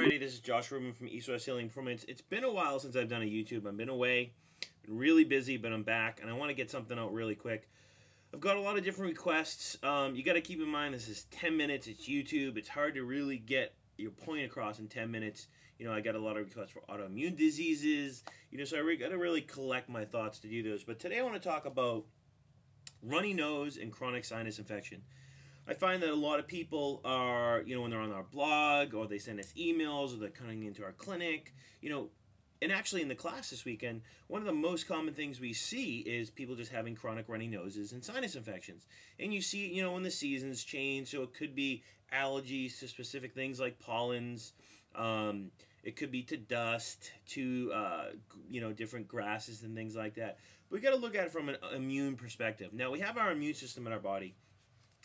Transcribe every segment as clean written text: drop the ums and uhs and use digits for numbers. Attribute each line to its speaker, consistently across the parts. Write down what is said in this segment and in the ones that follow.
Speaker 1: everybody, this is Josh Rubin from East West Healing Improvements. It's been a while since I've done a YouTube. I've been away, been really busy, but I'm back, and I want to get something out really quick. I've got a lot of different requests. You got to keep in mind this is 10 minutes, it's YouTube. It's hard to really get your point across in 10 minutes. You know, I got a lot of requests for autoimmune diseases, you know, so I got to really collect my thoughts to do those. But today I want to talk about runny nose and chronic sinus infection. I find that a lot of people are, you know, when they're on our blog or they send us emails or they're coming into our clinic, you know, and actually in the class this weekend, one of the most common things we see is people just having chronic runny noses and sinus infections. And you see, you know, when the seasons change, so it could be allergies to specific things like pollens, it could be to dust, to, you know, different grasses and things like that. But we got to look at it from an immune perspective. Now, we have our immune system in our body.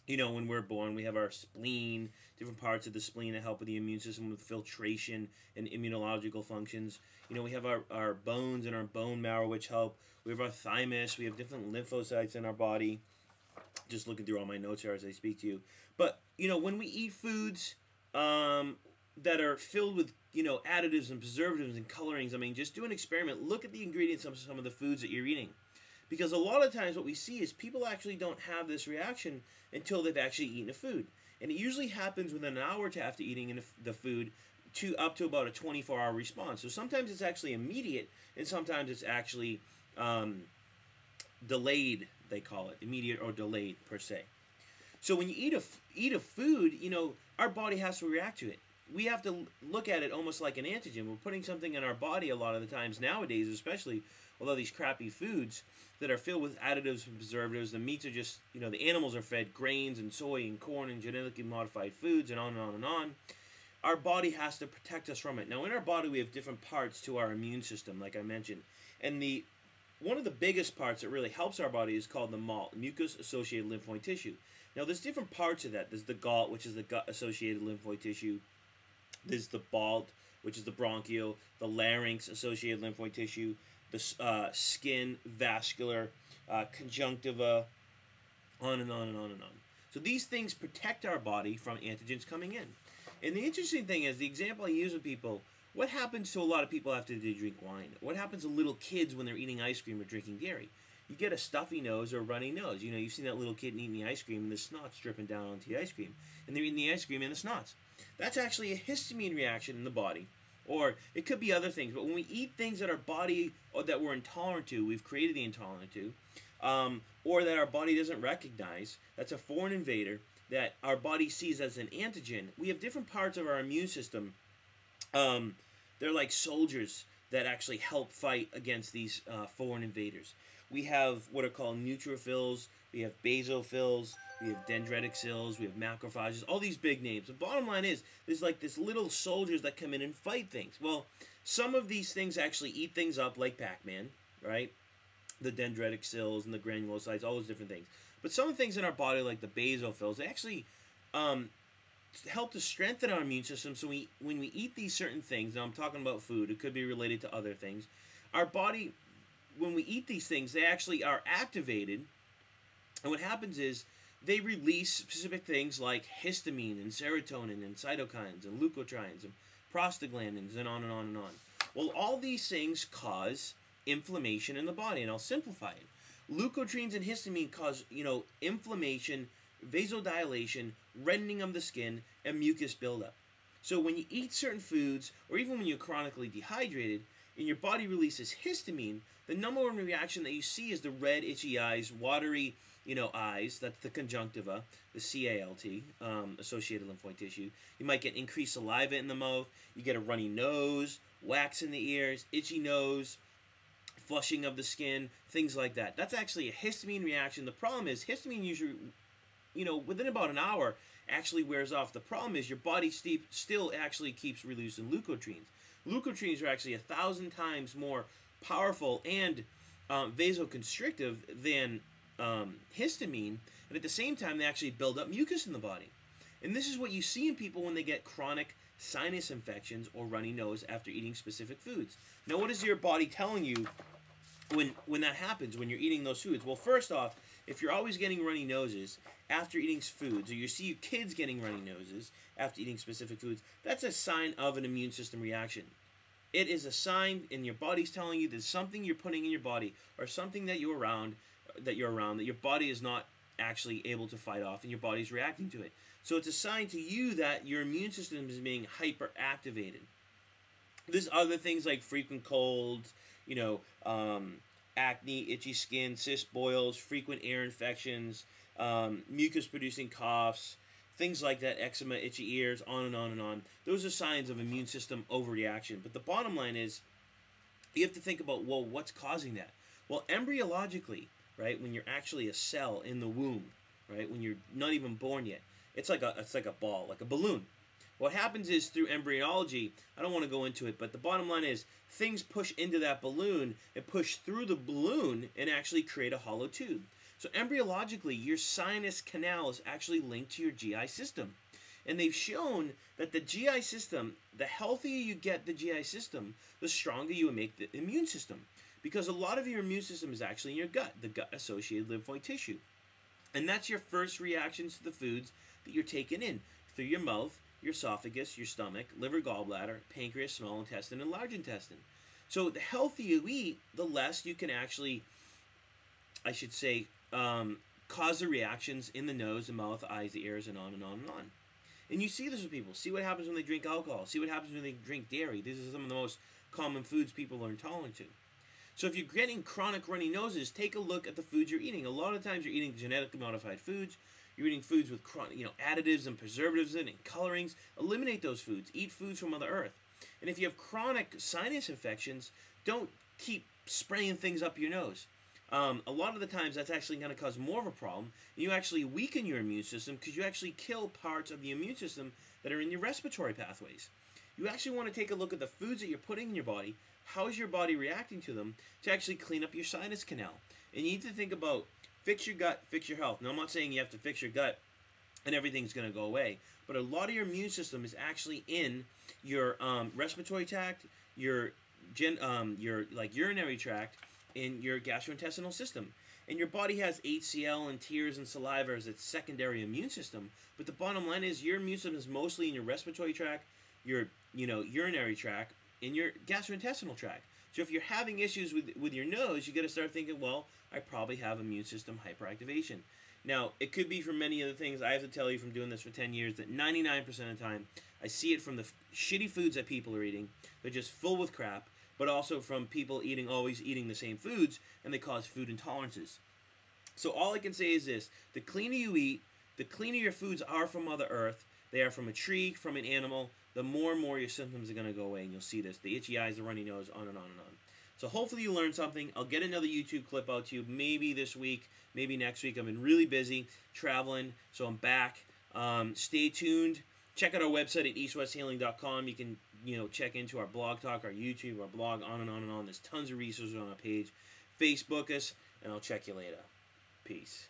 Speaker 1: You know, when we're born, we have our spleen, different parts of the spleen that help with the immune system with filtration and immunological functions. You know, we have our bones and our bone marrow, which help. We have our thymus. We have different lymphocytes in our body. Just looking through all my notes here as I speak to you. But, you know, when we eat foods that are filled with, you know, additives and preservatives and colorings, I mean, just do an experiment. Look at the ingredients of some of the foods that you're eating. Because a lot of times what we see is people actually don't have this reaction until they've actually eaten a food. And it usually happens within an hour or two after eating the food to up to about a 24-hour response. So sometimes it's actually immediate, and sometimes it's actually delayed, they call it, immediate or delayed per se. So when you eat a food, you know, our body has to react to it. We have to look at it almost like an antigen. We're putting something in our body a lot of the times nowadays, especially with all these crappy foods that are filled with additives and preservatives. The meats are just, you know, the animals are fed grains and soy and corn and genetically modified foods and on and on and on. Our body has to protect us from it. Now, in our body, we have different parts to our immune system, like I mentioned. And one of the biggest parts that really helps our body is called the MALT, mucus-associated lymphoid tissue. Now, there's different parts of that. There's the GALT, which is the gut-associated lymphoid tissue. There's the BALT, which is the bronchial, the larynx-associated lymphoid tissue, the skin, vascular, conjunctiva, on and on and on and on. So these things protect our body from antigens coming in. And the interesting thing is, the example I use with people, what happens to a lot of people after they drink wine? What happens to little kids when they're eating ice cream or drinking dairy? You get a stuffy nose or a runny nose. You know, you've seen that little kid eating the ice cream and the snot's dripping down onto the ice cream. And they're eating the ice cream and the snot's. That's actually a histamine reaction in the body. Or it could be other things. But when we eat things that our body, or that we're intolerant to, we've created the intolerant to, or that our body doesn't recognize, that's a foreign invader that our body sees as an antigen. We have different parts of our immune system. They're like soldiers that actually help fight against these foreign invaders. We have what are called neutrophils, we have basophils, we have dendritic cells, we have macrophages, all these big names. The bottom line is, there's like this little soldiers that come in and fight things. Well, some of these things actually eat things up like Pac-Man, right? The dendritic cells and the granulocytes, all those different things. But some of the things in our body, like the basophils, they actually help to strengthen our immune system. So when we eat these certain things, now I'm talking about food, it could be related to other things, our body, when we eat these things, they actually are activated. And what happens is they release specific things like histamine and serotonin and cytokines and leukotrienes and prostaglandins and on and on and on. Well, all these things cause inflammation in the body, and I'll simplify it. Leukotrienes and histamine cause, you know, inflammation, vasodilation, reddening of the skin, and mucus buildup. So when you eat certain foods, or even when you're chronically dehydrated, and your body releases histamine, the number one reaction that you see is the red, itchy eyes, watery, you know, eyes. That's the conjunctiva, the CALT, associated lymphoid tissue. You might get increased saliva in the mouth. You get a runny nose, wax in the ears, itchy nose, flushing of the skin, things like that. That's actually a histamine reaction. The problem is histamine usually, you know, within about an hour actually wears off. The problem is your body still actually keeps releasing leukotrienes. Leukotrienes are actually 1,000 times more powerful and vasoconstrictive than histamine, and at the same time they actually build up mucus in the body. And this is what you see in people when they get chronic sinus infections or runny nose after eating specific foods. Now, what is your body telling you when that happens, when you're eating those foods? Well, first off, if you're always getting runny noses after eating foods, or you see your kids getting runny noses after eating specific foods, that's a sign of an immune system reaction. It is a sign, and your body's telling you there's something you're putting in your body, or something that you're around, that your body is not actually able to fight off, and your body's reacting to it. So it's a sign to you that your immune system is being hyperactivated. There's other things like frequent colds, acne, itchy skin, cyst boils, frequent ear infections, mucus-producing coughs, things like that, eczema, itchy ears, on and on and on. Those are signs of immune system overreaction. But the bottom line is, you have to think about, well, what's causing that? Well, embryologically, right, when you're actually a cell in the womb, right, when you're not even born yet, it's like a ball, like a balloon. What happens is, through embryology, I don't want to go into it, but the bottom line is, things push into that balloon and push through the balloon and actually create a hollow tube. So embryologically, your sinus canal is actually linked to your GI system. And they've shown that the GI system, the healthier you get the GI system, the stronger you make the immune system. Because a lot of your immune system is actually in your gut, the gut-associated lymphoid tissue. And that's your first reactions to the foods that you're taking in through your mouth, your esophagus, your stomach, liver, gallbladder, pancreas, small intestine, and large intestine. So the healthier you eat, the less you can actually, I should say, cause the reactions in the nose, the mouth, the eyes, the ears, and on and on and on. And you see this with people. See what happens when they drink alcohol. See what happens when they drink dairy. These are some of the most common foods people are intolerant to. So if you're getting chronic runny noses, take a look at the foods you're eating. A lot of times you're eating genetically modified foods. You're eating foods with additives and preservatives in and colorings. Eliminate those foods. Eat foods from Mother Earth. And if you have chronic sinus infections, don't keep spraying things up your nose. A lot of the times that's actually going to cause more of a problem. You actually weaken your immune system because you actually kill parts of the immune system that are in your respiratory pathways. You actually want to take a look at the foods that you're putting in your body. How is your body reacting to them to actually clean up your sinus canal? And you need to think about, fix your gut, fix your health. Now, I'm not saying you have to fix your gut and everything's going to go away, but a lot of your immune system is actually in your respiratory tract, your urinary tract, in your gastrointestinal system. And your body has HCl and tears and saliva as its secondary immune system. But the bottom line is, your immune system is mostly in your respiratory tract, your urinary tract, and your gastrointestinal tract. So if you're having issues with your nose, you got to start thinking, well, I probably have immune system hyperactivation. Now, it could be from many other things. I have to tell you, from doing this for 10 years, that 99% of the time, I see it from the shitty foods that people are eating. They're just full with crap. But also from people always eating the same foods, and they cause food intolerances. So all I can say is this: the cleaner you eat, the cleaner your foods are from Mother Earth. They are from a tree, from an animal. The more and more your symptoms are going to go away, and you'll see this: the itchy eyes, the runny nose, on and on and on. So hopefully you learned something. I'll get another YouTube clip out to you, maybe this week, maybe next week. I've been really busy traveling, so I'm back. Stay tuned. Check out our website at eastwesthealing.com. You can check into our blog talk, our YouTube, our blog, on and on and on. There's tons of resources on our page. Facebook us, and I'll check you later. Peace.